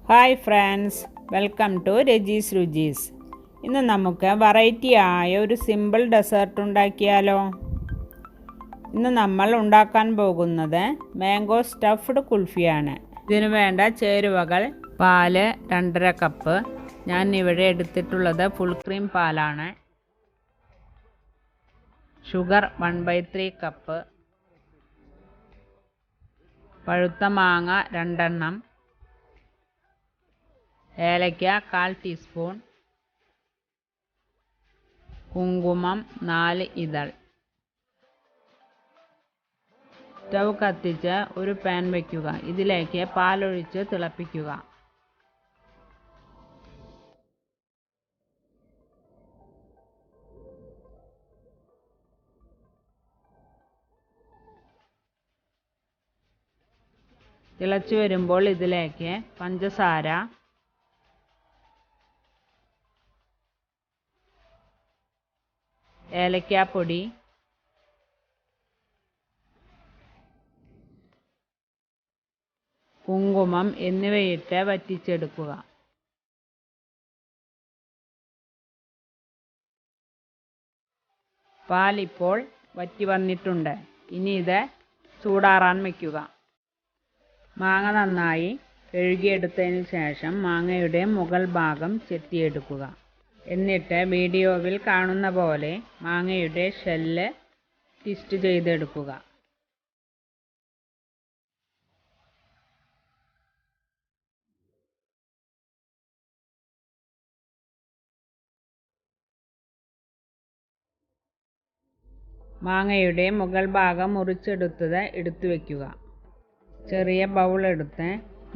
Hi friends, welcome to Raji's Ruchi's. ഇന്ന് നമുക്ക് variety ആയ ഒരു സിമ്പിൾ ഡെസേർട്ട് ഉണ്ടാക്കിയാലോ. ഇന്ന് നമ്മൾ ഉണ്ടാക്കാൻ പോകുന്നത് മാംഗോ സ്റ്റഫ്ഡ് കുൽഫിയാണ്. ഇതിനു വേണ്ട ചേരുവകൾ: പാല് 2.5 കപ്പ്, ഞാൻ ഇവിടെ എടുത്തിട്ടുള്ളത് ഫുൾ ക്രീം പാലാണ്. ഷുഗർ 1/3 കപ്പ്, പഴുത്ത മാങ്ങ 2 എണ്ണം, ഏലക്ക 1/4 ടീസ്പൂൺ, കുങ്കുമം 4 ഇതൾ. സ്റ്റൗ കത്തിച്ച് ഒരു പാൻ വയ്ക്കുക. ഇതിലേക്ക് പാലൊഴിച്ച് തിളപ്പിക്കുക. തിളച്ചു വരുമ്പോൾ ഇതിലേക്ക് പഞ്ചസാര, ഏലക്കാപ്പൊടി, കുങ്കുമം എന്നിവയിട്ട് വറ്റിച്ചെടുക്കുക. പാൽ ഇപ്പോൾ വറ്റി വന്നിട്ടുണ്ട്. ഇനി ഇത് ചൂടാറാൻ വയ്ക്കുക. മാങ്ങ നന്നായി കഴുകിയെടുത്തതിന് ശേഷം മാങ്ങയുടെ മുകൾ ഭാഗം ചെത്തിയെടുക്കുക. എന്നിട്ട് വീഡിയോയിൽ കാണുന്ന പോലെ മാങ്ങയുടെ ഷെല്ല് ട്വിസ്റ്റ് ചെയ്തെടുക്കുക. മാങ്ങയുടെ മുകൾ ഭാഗം മുറിച്ചെടുത്തത് എടുത്തു വയ്ക്കുക. ചെറിയ ബൗൾ എടുത്ത്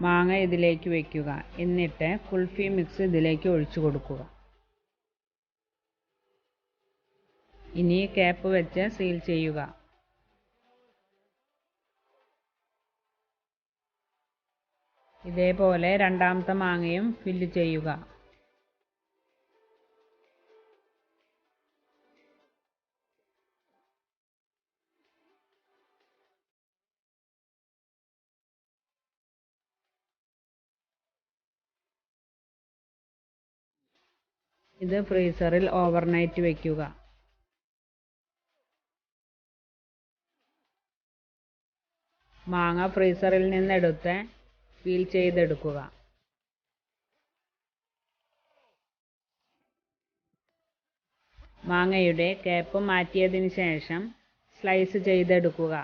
മാങ്ങ ഇതിലേക്ക് വയ്ക്കുക. എന്നിട്ട് കുൽഫി മിക്സ് ഇതിലേക്ക് ഒഴിച്ചു കൊടുക്കുക. ഇനി ക്യാപ്പ് വെച്ച് സീൽ ചെയ്യുക. ഇതേപോലെ രണ്ടാമത്തെ മാങ്ങയും ഫില്ല് ചെയ്യുക. ഇത് ഫ്രീസറിൽ ഓവർനൈറ്റ് വയ്ക്കുക. മാങ്ങ ഫ്രീസറിൽ നിന്നെടുത്ത് പീൽ ചെയ്തെടുക്കുക. മാങ്ങയുടെ ക്യാപ്പ് മാറ്റിയതിന് ശേഷം സ്ലൈസ് ചെയ്തെടുക്കുക.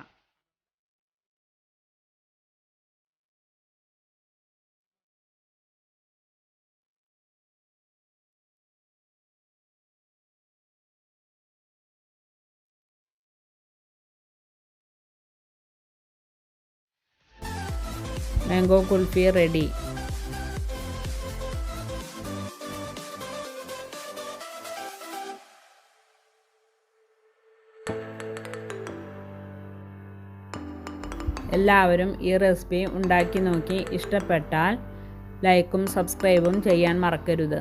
Mango kulfi ready. എല്ലാവരും ഈ റെസിപ്പി ഉണ്ടാക്കി നോക്കി ഇഷ്ടപ്പെട്ടാൽ ലൈക്കും സബ്സ്ക്രൈബും ചെയ്യാൻ മറക്കരുത്.